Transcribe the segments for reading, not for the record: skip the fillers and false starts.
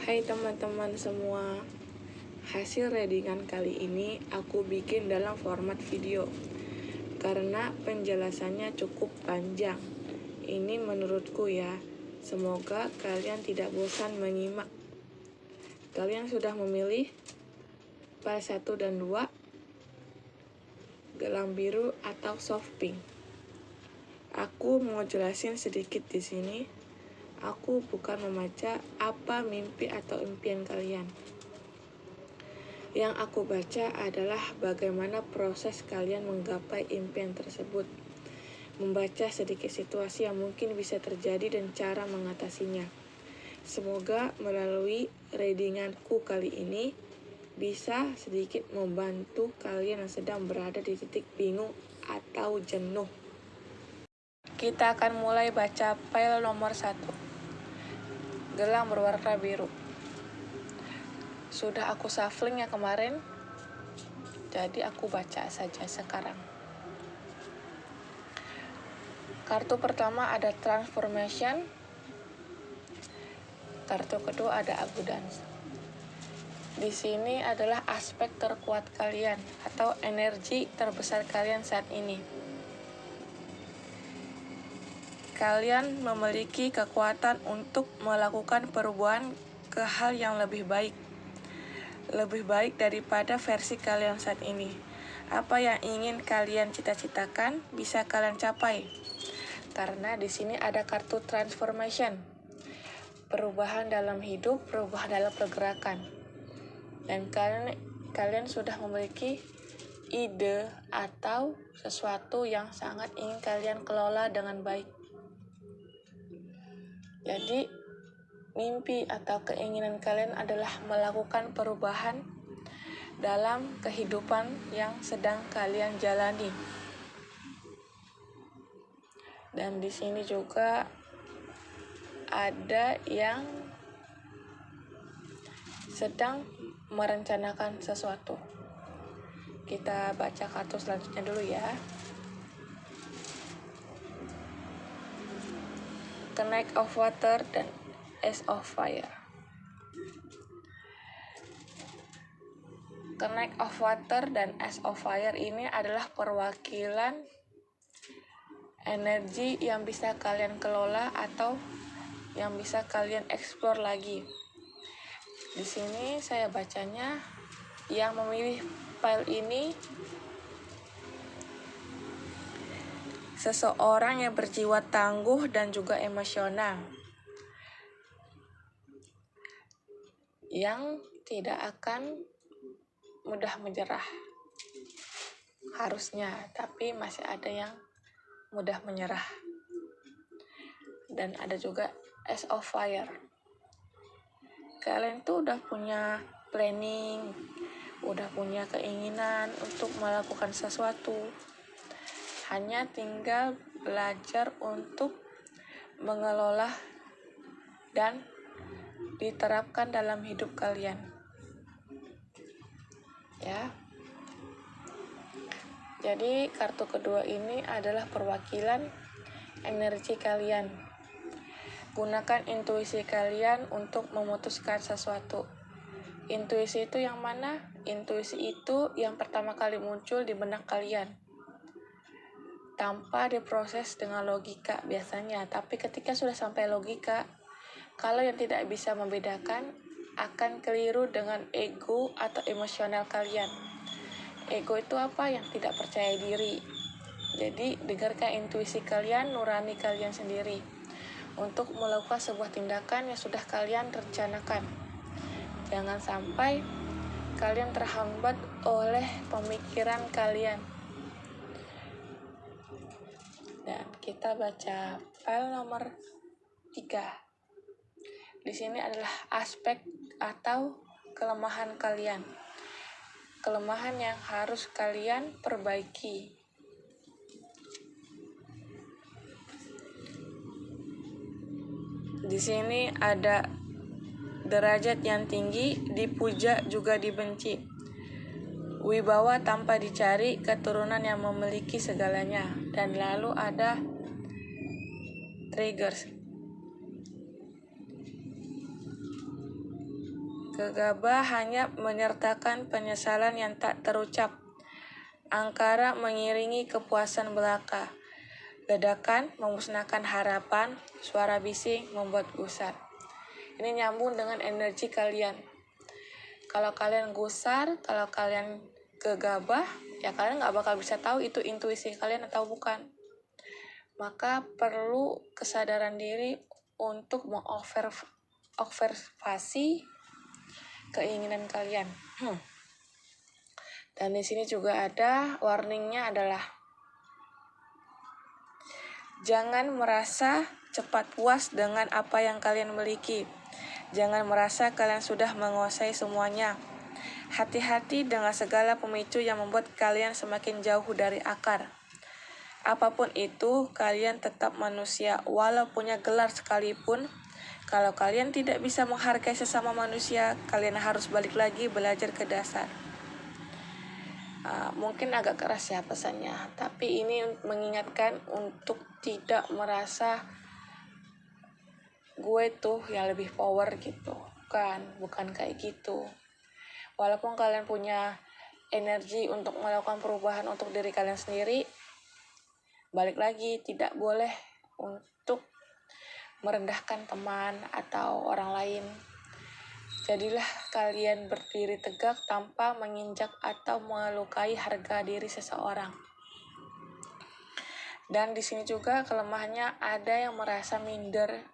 Hai teman-teman semua, hasil readingan kali ini aku bikin dalam format video karena penjelasannya cukup panjang. Ini menurutku ya, semoga kalian tidak bosan menyimak. Kalian sudah memilih file 1 dan 2, gelang biru atau soft pink. Aku mau jelasin sedikit di sini. Aku bukan membaca apa mimpi atau impian kalian. Yang aku baca adalah bagaimana proses kalian menggapai impian tersebut. Membaca sedikit situasi yang mungkin bisa terjadi dan cara mengatasinya. Semoga melalui readinganku kali ini bisa sedikit membantu kalian yang sedang berada di titik bingung atau jenuh. Kita akan mulai baca file nomor 1. Gelang berwarna biru. Sudah aku shuffling ya kemarin, jadi aku baca saja sekarang. Kartu pertama ada transformation. Kartu kedua ada abundance. Di sini adalah aspek terkuat kalian atau energi terbesar kalian saat ini. Kalian memiliki kekuatan untuk melakukan perubahan ke hal yang lebih baik daripada versi kalian saat ini. Apa yang ingin kalian cita-citakan bisa kalian capai. Karena di sini ada kartu transformation. Perubahan dalam hidup, perubahan dalam pergerakan. Dan kalian sudah memiliki ide atau sesuatu yang sangat ingin kalian kelola dengan baik. Jadi, mimpi atau keinginan kalian adalah melakukan perubahan dalam kehidupan yang sedang kalian jalani. Dan di sini juga ada yang sedang merencanakan sesuatu. Kita baca kartu selanjutnya dulu ya. Knight of Water dan Ace of Fire. Knight of Water dan Ace of Fire ini adalah perwakilan energi yang bisa kalian kelola atau yang bisa kalian explore lagi. Di sini saya bacanya yang memilih file ini seseorang yang berjiwa tangguh dan juga emosional, yang tidak akan mudah menyerah harusnya, tapi masih ada yang mudah menyerah. Dan ada juga Ace of Fire. Kalian tuh udah punya planning, udah punya keinginan untuk melakukan sesuatu. Hanya tinggal belajar untuk mengelola dan diterapkan dalam hidup kalian. Ya. Jadi kartu kedua ini adalah perwakilan energi kalian. Gunakan intuisi kalian untuk memutuskan sesuatu. Intuisi itu yang mana? Intuisi itu yang pertama kali muncul di benak kalian, tanpa diproses dengan logika biasanya. Tapi ketika sudah sampai logika, kalau yang tidak bisa membedakan akan keliru dengan ego atau emosional kalian. Ego itu apa? Yang tidak percaya diri. Jadi dengarkan intuisi kalian, nurani kalian sendiri untuk melakukan sebuah tindakan yang sudah kalian rencanakan. Jangan sampai kalian terhambat oleh pemikiran kalian. Dan kita baca file nomor 3. Di sini adalah aspek atau kelemahan kalian. Kelemahan yang harus kalian perbaiki. Di sini ada derajat yang tinggi, dipuja juga dibenci. Wibawa tanpa dicari, keturunan yang memiliki segalanya. Dan lalu ada triggers. Gegabah hanya menyertakan penyesalan yang tak terucap. Angkara mengiringi kepuasan belaka. Ledakan memusnahkan harapan, suara bising membuat gusar. Ini nyambung dengan energi kalian. Kalau kalian gusar, kalau kalian gegabah, ya kalian nggak bakal bisa tahu itu intuisi kalian atau bukan. Maka perlu kesadaran diri untuk mengobservasi keinginan kalian. Dan di sini juga ada warningnya adalah jangan merasa cepat puas dengan apa yang kalian miliki. Jangan merasa kalian sudah menguasai semuanya. Hati-hati dengan segala pemicu yang membuat kalian semakin jauh dari akar. Apapun itu, kalian tetap manusia, walau punya gelar sekalipun. Kalau kalian tidak bisa menghargai sesama manusia, kalian harus balik lagi belajar ke dasar. Mungkin agak keras ya pesannya, tapi ini mengingatkan untuk tidak merasa gue tuh yang lebih power gitu. Bukan kayak gitu. Walaupun kalian punya energi untuk melakukan perubahan untuk diri kalian sendiri, balik lagi, tidak boleh untuk merendahkan teman atau orang lain. Jadilah kalian berdiri tegak tanpa menginjak atau melukai harga diri seseorang. Dan di sini juga kelemahannya ada yang merasa minder,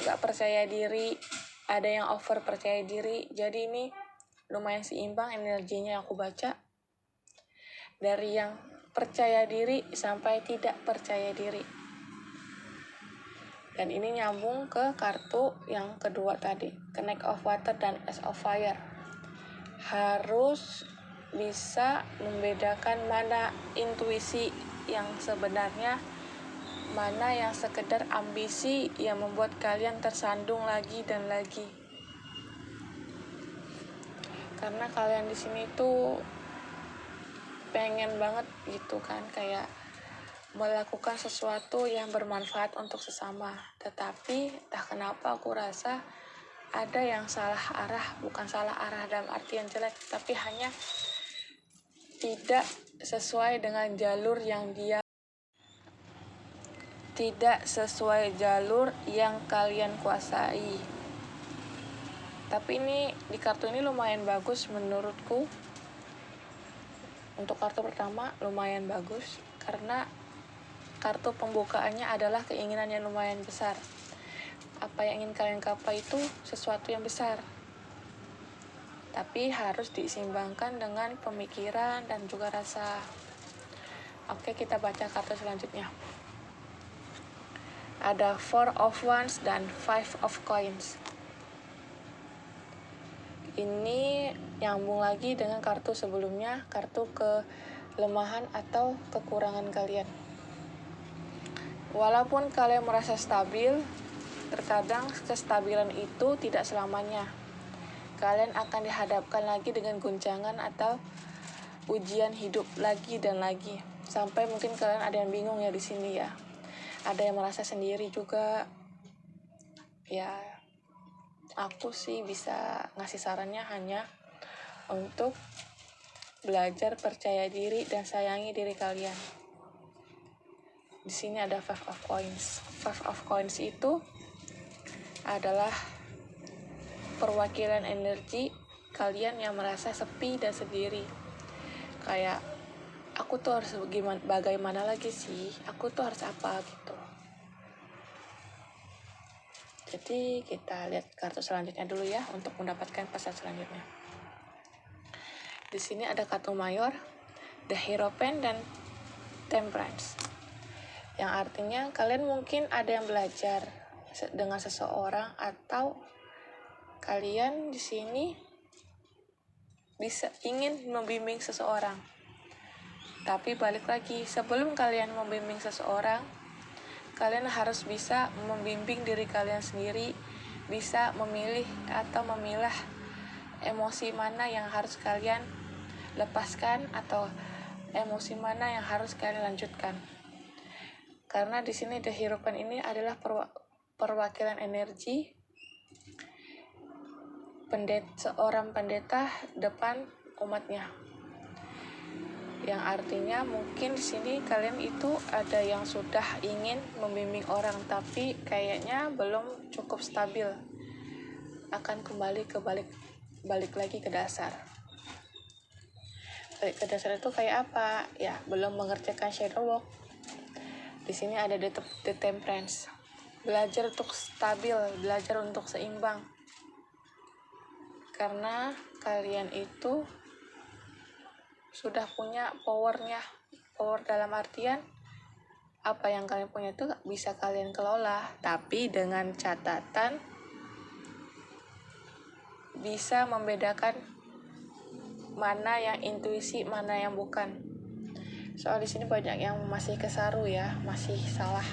nggak percaya diri, ada yang over percaya diri. Jadi ini lumayan seimbang energinya yang aku baca. Dari yang percaya diri sampai tidak percaya diri. Dan ini nyambung ke kartu yang kedua tadi, Knight of Water dan Ace of Fire. Harus bisa membedakan mana intuisi yang sebenarnya, mana yang sekedar ambisi yang membuat kalian tersandung lagi dan lagi. Karena kalian di sini tuh pengen banget gitu kan, kayak melakukan sesuatu yang bermanfaat untuk sesama. Tetapi entah kenapa aku rasa ada yang salah arah, bukan salah arah dalam artian jelek, tapi hanya tidak sesuai dengan jalur yang tidak sesuai jalur yang kalian kuasai. Tapi ini di kartu ini lumayan bagus menurutku. Untuk kartu pertama lumayan bagus karena kartu pembukaannya adalah keinginan yang lumayan besar. Apa yang ingin kalian capai itu sesuatu yang besar. Tapi harus diseimbangkan dengan pemikiran dan juga rasa. Oke, kita baca kartu selanjutnya. Ada Four of Wands dan Five of Coins. Ini nyambung lagi dengan kartu sebelumnya, kartu kelemahan atau kekurangan kalian. Walaupun kalian merasa stabil, terkadang kestabilan itu tidak selamanya. Kalian akan dihadapkan lagi dengan guncangan atau ujian hidup lagi dan lagi. Sampai mungkin kalian ada yang bingung ya di sini ya. Ada yang merasa sendiri juga. Ya, aku sih bisa ngasih sarannya hanya untuk belajar percaya diri dan sayangi diri kalian. Di sini ada Five of Coins. Five of Coins itu adalah perwakilan energi kalian yang merasa sepi dan sendiri. Kayak, aku tuh harus bagaimana lagi sih? Aku tuh harus apa gitu. Jadi kita lihat kartu selanjutnya dulu ya untuk mendapatkan pesan selanjutnya. Di sini ada kartu mayor, The Hierophant dan Temperance. Yang artinya kalian mungkin ada yang belajar dengan seseorang atau kalian di sini bisa ingin membimbing seseorang. Tapi balik lagi, sebelum kalian membimbing seseorang, kalian harus bisa membimbing diri kalian sendiri, bisa memilih atau memilah emosi mana yang harus kalian lepaskan atau emosi mana yang harus kalian lanjutkan. Karena di sini The Hierophant ini adalah perwakilan energi seorang pendeta depan umatnya. Yang artinya mungkin di sini kalian itu ada yang sudah ingin membimbing orang, tapi kayaknya belum cukup stabil. Akan kembali ke balik lagi ke dasar. Balik ke dasar itu kayak apa? Ya, belum mengerjakan shadow work. Di sini ada the temperance. Belajar untuk stabil, belajar untuk seimbang. Karena kalian itu sudah punya powernya. Power dalam artian apa yang kalian punya itu bisa kalian kelola, tapi dengan catatan bisa membedakan mana yang intuisi, mana yang bukan. Soal di sini banyak yang masih kesaru ya, masih salah.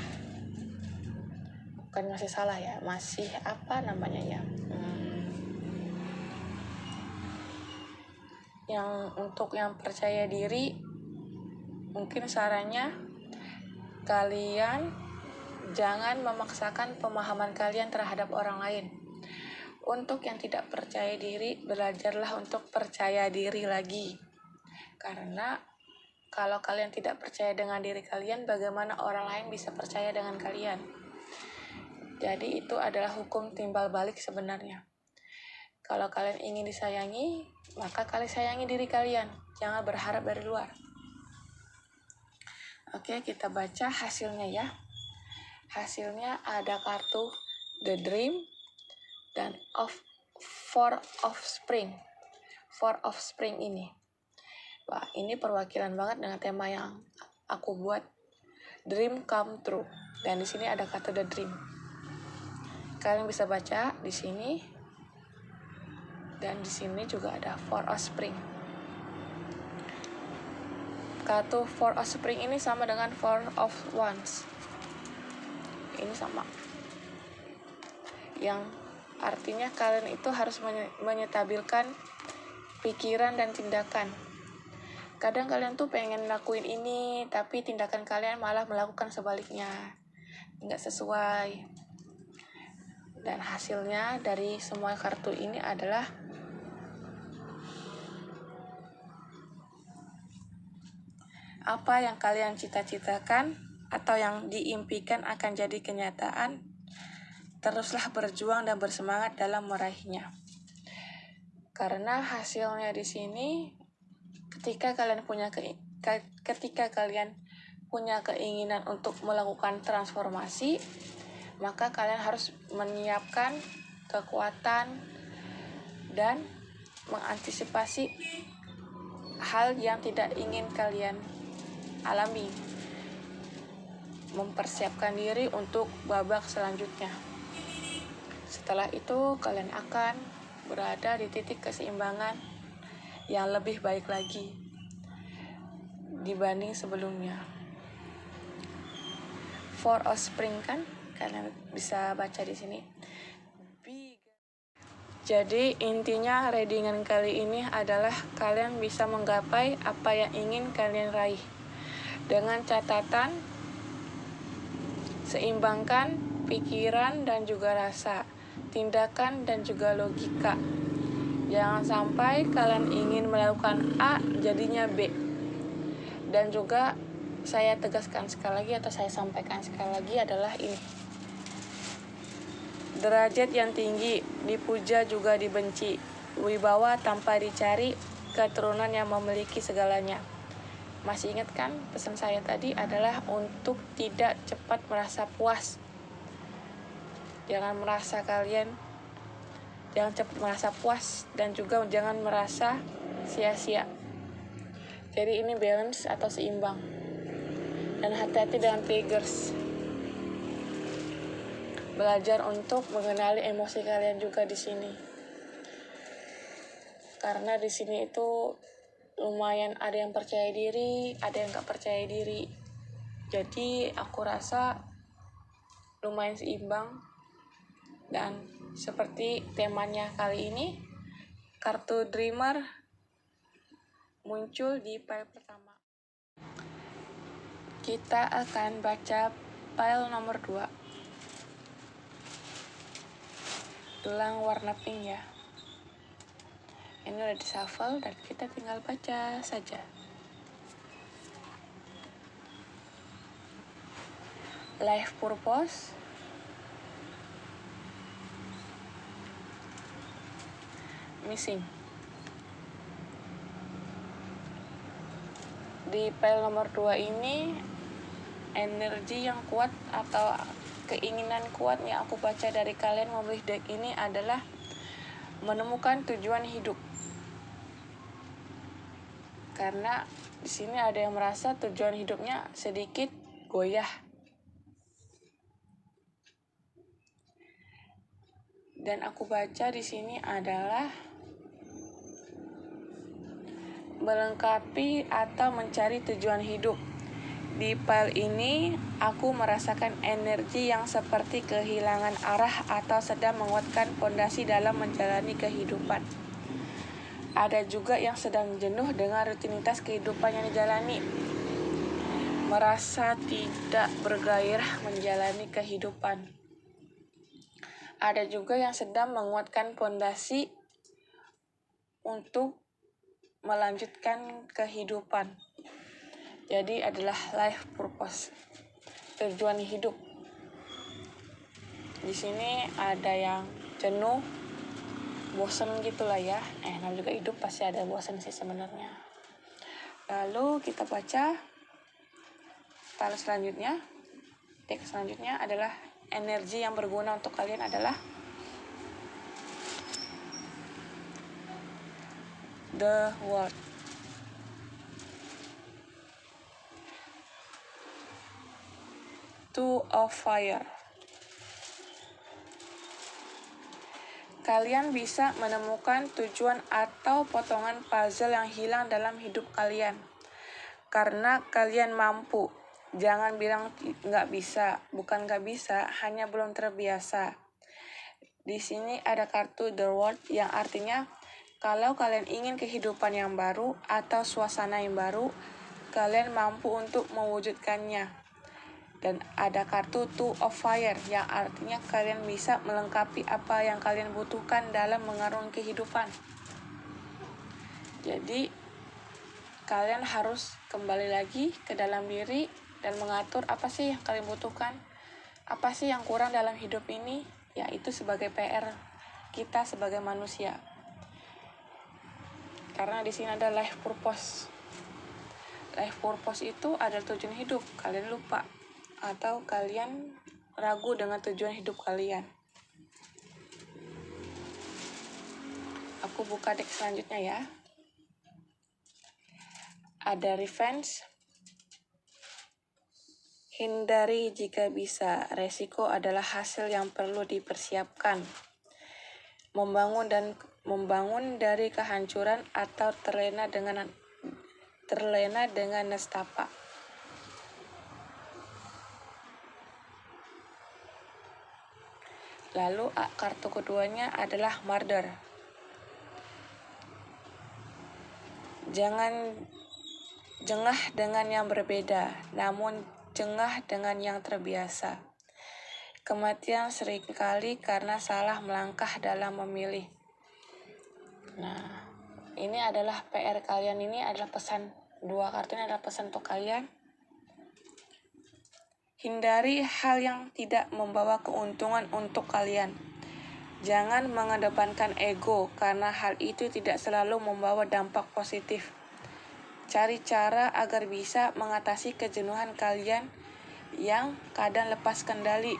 Bukan masih salah ya, masih apa namanya ya? Yang untuk yang percaya diri, mungkin sarannya kalian jangan memaksakan pemahaman kalian terhadap orang lain. Untuk yang tidak percaya diri, belajarlah untuk percaya diri lagi. Karena kalau kalian tidak percaya dengan diri kalian, bagaimana orang lain bisa percaya dengan kalian? Jadi itu adalah hukum timbal balik sebenarnya. Kalau kalian ingin disayangi, maka kalian sayangi diri kalian. Jangan berharap dari luar. Oke, kita baca hasilnya ya. Hasilnya ada kartu The Dream dan Four of Spring. Four of Spring ini. Wah, ini perwakilan banget dengan tema yang aku buat. Dream come true. Dan di sini ada kata The Dream. Kalian bisa baca di sini. Dan di sini juga ada Four of Spring. Kartu Four of Spring ini sama dengan Four of Wands. Ini sama. Yang artinya kalian itu harus menyetabilkan pikiran dan tindakan. Kadang kalian tuh pengen lakuin ini, tapi tindakan kalian malah melakukan sebaliknya. Nggak sesuai. Dan hasilnya dari semua kartu ini adalah apa yang kalian cita-citakan atau yang diimpikan akan jadi kenyataan. Teruslah berjuang dan bersemangat dalam meraihnya. Karena hasilnya di sini, ketika kalian punya keinginan untuk melakukan transformasi, maka kalian harus menyiapkan kekuatan dan mengantisipasi hal yang tidak ingin kalian alami. Mempersiapkan diri untuk babak selanjutnya. Setelah itu, kalian akan berada di titik keseimbangan yang lebih baik lagi dibanding sebelumnya. Four of Spring kan, kalian bisa baca di sini. Jadi intinya readingan kali ini adalah kalian bisa menggapai apa yang ingin kalian raih. Dengan catatan, seimbangkan pikiran dan juga rasa, tindakan dan juga logika. Jangan sampai kalian ingin melakukan A, jadinya B. Dan juga saya tegaskan sekali lagi atau saya sampaikan sekali lagi adalah ini. Derajat yang tinggi, dipuja juga dibenci. Wibawa tanpa dicari, keturunan yang memiliki segalanya. Masih ingat kan pesan saya tadi adalah untuk tidak cepat merasa puas. Jangan cepat merasa puas dan juga jangan merasa sia-sia. Jadi ini balance atau seimbang. Dan hati-hati dengan triggers. Belajar untuk mengenali emosi kalian juga di sini. Karena di sini itu lumayan ada yang percaya diri, ada yang gak percaya diri. Jadi aku rasa lumayan seimbang. Dan seperti temanya kali ini, kartu Dreamer muncul di file pertama. Kita akan baca file nomor 2. Gelang warna pink ya. Ini udah di shuffle dan kita tinggal baca saja. Life purpose, missing. Di pile nomor 2 ini, energi yang kuat atau keinginan kuat yang aku baca dari kalian memilih deck ini adalah menemukan tujuan hidup. Karena di sini ada yang merasa tujuan hidupnya sedikit goyah. Dan aku baca di sini adalah melengkapi atau mencari tujuan hidup. Di pile ini, aku merasakan energi yang seperti kehilangan arah atau sedang menguatkan fondasi dalam menjalani kehidupan. Ada juga yang sedang jenuh dengan rutinitas kehidupan yang dijalani. Merasa tidak bergairah menjalani kehidupan. Ada juga yang sedang menguatkan fondasi untuk melanjutkan kehidupan. Jadi adalah life purpose, tujuan hidup. Di sini ada yang jenuh, bosan gitulah ya. Namanya juga hidup pasti ada bosan sih sebenarnya. Lalu kita baca file selanjutnya. Deck selanjutnya adalah energi yang berguna untuk kalian adalah The World. Two of Fire. Kalian bisa menemukan tujuan atau potongan puzzle yang hilang dalam hidup kalian. Karena kalian mampu. Jangan bilang nggak bisa. Bukan nggak bisa, hanya belum terbiasa. Di sini ada kartu The World yang artinya kalau kalian ingin kehidupan yang baru atau suasana yang baru, kalian mampu untuk mewujudkannya. Dan ada kartu Two of Fire yang artinya kalian bisa melengkapi apa yang kalian butuhkan dalam mengarungi kehidupan. Jadi kalian harus kembali lagi ke dalam diri dan mengatur apa sih yang kalian butuhkan, apa sih yang kurang dalam hidup ini, yaitu sebagai PR kita sebagai manusia. Karena di sini ada life purpose. Life purpose itu adalah tujuan hidup. Kalian lupa atau kalian ragu dengan tujuan hidup kalian. Aku buka deck selanjutnya ya. Ada Revenge. Hindari jika bisa. Resiko adalah hasil yang perlu dipersiapkan. Membangun dari kehancuran atau terlena dengan nestapa. Lalu kartu keduanya adalah Murder. Jangan jengah dengan yang berbeda, namun jengah dengan yang terbiasa. Kematian seringkali karena salah melangkah dalam memilih. Nah, ini adalah PR kalian, ini adalah pesan. Dua kartu ini adalah pesan untuk kalian. Hindari hal yang tidak membawa keuntungan untuk kalian. Jangan mengedepankan ego karena hal itu tidak selalu membawa dampak positif. Cari cara agar bisa mengatasi kejenuhan kalian yang kadang lepas kendali.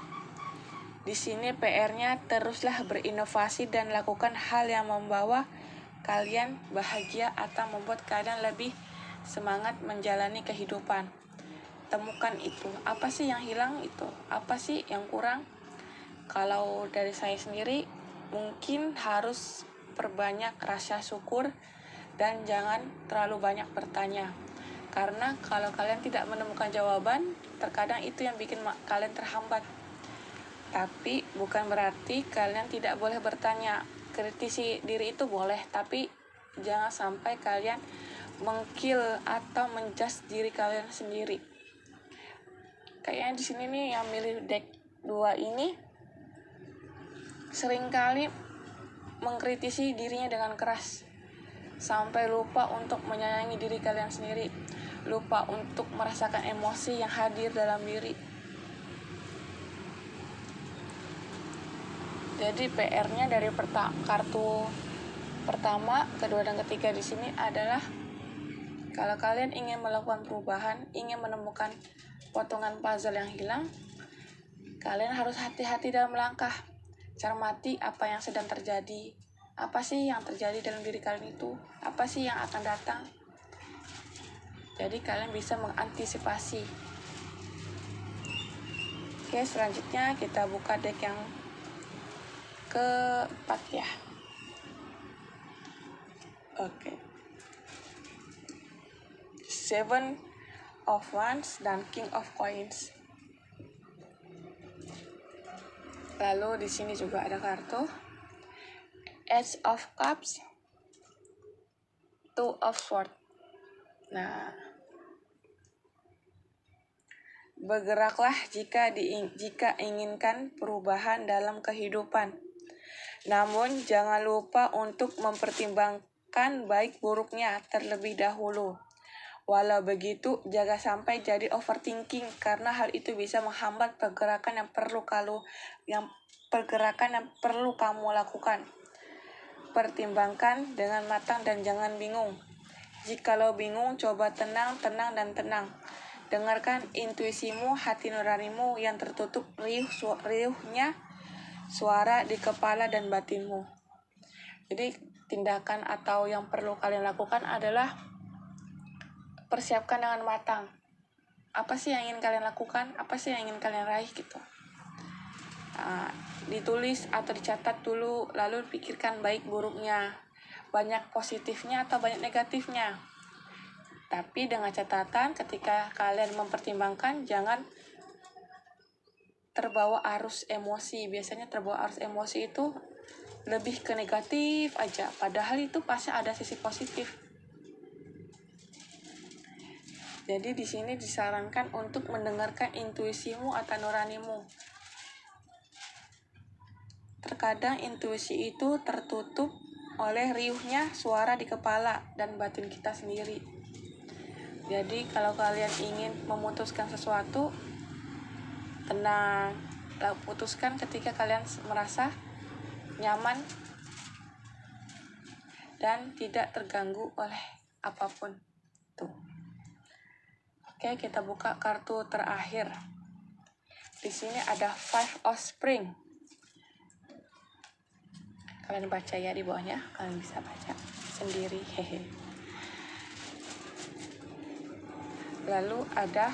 Di sini PR-nya teruslah berinovasi dan lakukan hal yang membawa kalian bahagia atau membuat kalian lebih semangat menjalani kehidupan. Temukan itu. Apa sih yang hilang itu? Apa sih yang kurang? Kalau dari saya sendiri, mungkin harus perbanyak rasa syukur dan jangan terlalu banyak bertanya. Karena kalau kalian tidak menemukan jawaban, terkadang itu yang bikin kalian terhambat. Tapi bukan berarti kalian tidak boleh bertanya. Kritisi diri itu boleh, tapi jangan sampai kalian mengkill atau menjudge diri kalian sendiri. Kayaknya di sini nih yang milih deck 2 ini seringkali mengkritisi dirinya dengan keras. sampai lupa untuk menyayangi diri kalian sendiri, lupa untuk merasakan emosi yang hadir dalam diri. Jadi PR-nya dari kartu pertama, kedua, dan ketiga di sini adalah kalau kalian ingin melakukan perubahan, ingin menemukan potongan puzzle yang hilang, kalian harus hati-hati dalam langkah. Cermati apa yang sedang terjadi. Apa sih yang terjadi dalam diri kalian itu? Apa sih yang akan datang? Jadi kalian bisa mengantisipasi. Oke, selanjutnya kita buka deck yang keempat ya. Oke. Seven of Wands dan King of Coins. Lalu di sini juga ada kartu Ace of Cups, Two of Swords. Nah, bergeraklah jika inginkan perubahan dalam kehidupan. Namun jangan lupa untuk mempertimbangkan baik buruknya terlebih dahulu. Walau begitu, jangan sampai jadi overthinking karena hal itu bisa menghambat pergerakan yang perlu kamu lakukan. Pertimbangkan dengan matang dan jangan bingung. Jikalau bingung, coba tenang. Dengarkan intuisimu, hati nuranimu yang tertutup riuhnya suara di kepala dan batinmu. Jadi tindakan atau yang perlu kalian lakukan adalah persiapkan dengan matang. Apa sih yang ingin kalian lakukan? Apa sih yang ingin kalian raih gitu? Ditulis atau dicatat dulu, lalu pikirkan baik buruknya. Banyak positifnya atau banyak negatifnya. Tapi dengan catatan ketika kalian mempertimbangkan, jangan terbawa arus emosi. Biasanya terbawa arus emosi itu lebih ke negatif aja. Padahal itu pasti ada sisi positif. Jadi di sini disarankan untuk mendengarkan intuisimu atau nuranimu. Terkadang intuisi itu tertutup oleh riuhnya suara di kepala dan batin kita sendiri. Jadi kalau kalian ingin memutuskan sesuatu, tenang, putuskan ketika kalian merasa nyaman dan tidak terganggu oleh apapun. Tuh. Oke, kita buka kartu terakhir. Di sini ada Five of Spring. Kalian baca ya di bawahnya, kalian bisa baca sendiri. Hehe. Lalu ada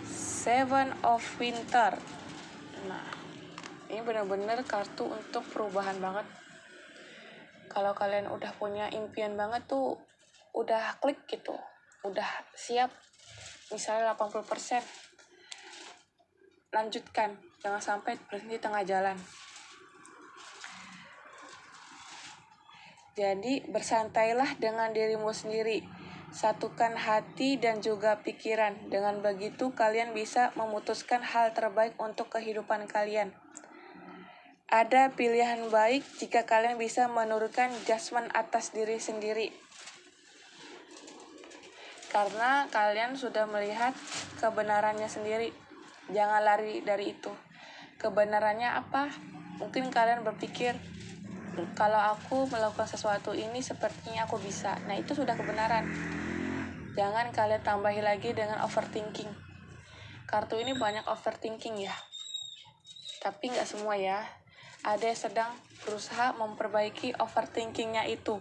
Seven of Winter. Nah, ini benar-benar kartu untuk perubahan banget. Kalau kalian udah punya impian banget tuh, udah klik gitu, udah siap, misalnya 80%, lanjutkan, jangan sampai berhenti tengah jalan. Jadi bersantailah dengan dirimu sendiri, satukan hati dan juga pikiran. Dengan begitu kalian bisa memutuskan hal terbaik untuk kehidupan kalian. Ada pilihan baik jika kalian bisa menurunkan judgement atas diri sendiri. Karena kalian sudah melihat kebenarannya sendiri. Jangan lari dari itu. Kebenarannya apa? Mungkin kalian berpikir, kalau aku melakukan sesuatu ini sepertinya aku bisa. Nah, itu sudah kebenaran. Jangan kalian tambahi lagi dengan overthinking. Kartu ini banyak overthinking ya. Tapi nggak semua ya. Ada yang sedang berusaha memperbaiki overthinkingnya itu.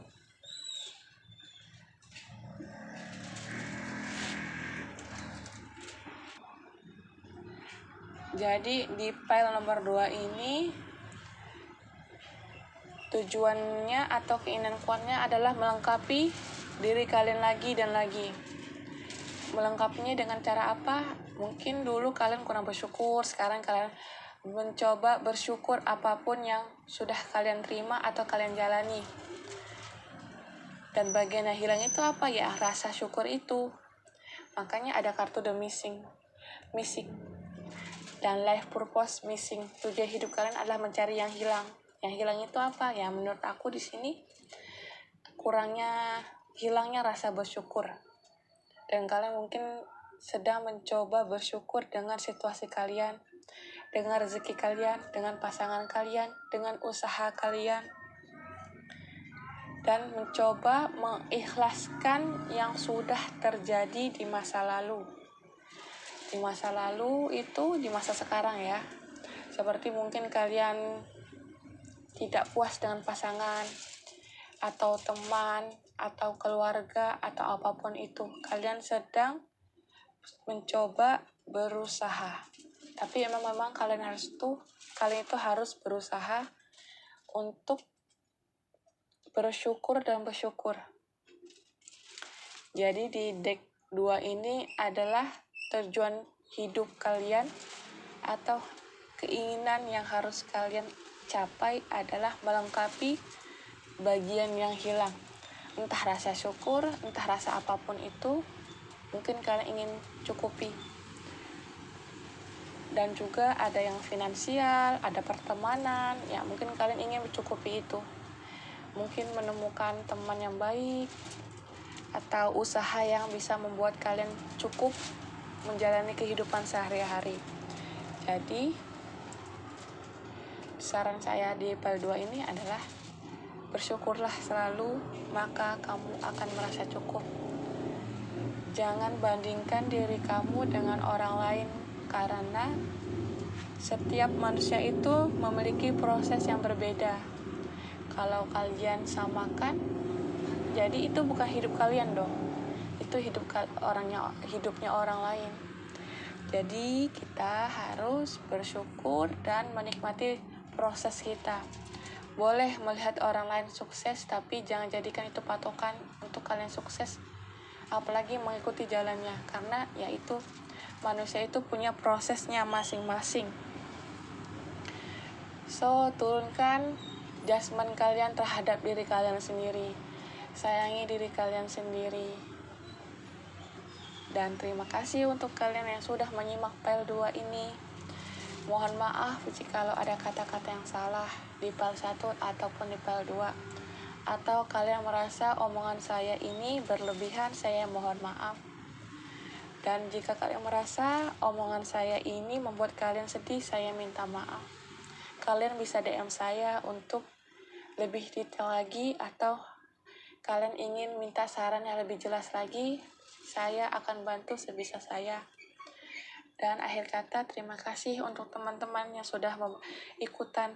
Jadi di pile nomor 2 ini tujuannya atau keinginan kuatnya adalah melengkapi diri kalian lagi dan lagi. Melengkapinya dengan cara apa? Mungkin dulu kalian kurang bersyukur, sekarang kalian mencoba bersyukur apapun yang sudah kalian terima atau kalian jalani. Dan bagian yang hilang itu apa ya? Rasa syukur itu. Makanya ada kartu The Missing. Dan life purpose missing. Tujuan hidup kalian adalah mencari yang hilang. Yang hilang itu apa? Ya menurut aku di sini hilangnya rasa bersyukur. Dan kalian mungkin sedang mencoba bersyukur dengan situasi kalian, dengan rezeki kalian, dengan pasangan kalian, dengan usaha kalian, dan mencoba mengikhlaskan yang sudah terjadi di masa lalu. Di masa lalu itu di masa sekarang ya. Seperti mungkin kalian tidak puas dengan pasangan, atau teman, atau keluarga, atau apapun itu. Kalian sedang mencoba berusaha. Tapi memang kalian itu harus berusaha untuk bersyukur dan bersyukur. Jadi di deck 2 ini adalah tujuan hidup kalian atau keinginan yang harus kalian capai adalah melengkapi bagian yang hilang. Entah rasa syukur, entah rasa apapun itu, mungkin kalian ingin cukupi. Dan juga ada yang finansial, ada pertemanan, ya mungkin kalian ingin mencukupi itu. Mungkin menemukan teman yang baik, atau usaha yang bisa membuat kalian cukup menjalani kehidupan sehari-hari. Jadi, saran saya di PL 2 ini adalah bersyukurlah selalu, maka kamu akan merasa cukup. Jangan bandingkan diri kamu dengan orang lain, karena setiap manusia itu memiliki proses yang berbeda. Kalau kalian samakan, jadi itu bukan hidup kalian dong. Itu hidupnya orang lain. Jadi kita harus bersyukur dan menikmati proses kita. Boleh melihat orang lain sukses, tapi jangan jadikan itu patokan untuk kalian sukses. Apalagi mengikuti jalannya, karena yaitu manusia itu punya prosesnya masing-masing. So, turunkan judgement kalian terhadap diri kalian sendiri. Sayangi diri kalian sendiri. Dan terima kasih untuk kalian yang sudah menyimak PL 2 ini. Mohon maaf jika ada kata-kata yang salah di PL 1 ataupun di PL 2. Atau kalian merasa omongan saya ini berlebihan, saya mohon maaf. Dan jika kalian merasa omongan saya ini membuat kalian sedih, saya minta maaf. Kalian bisa DM saya untuk lebih detail lagi, atau kalian ingin minta saran yang lebih jelas lagi, saya akan bantu sebisa saya. Dan akhir kata, terima kasih untuk teman-teman yang sudah ikutan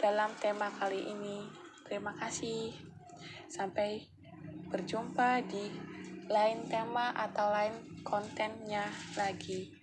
dalam tema kali ini. Terima kasih. Sampai berjumpa di lain tema atau lain kontennya lagi.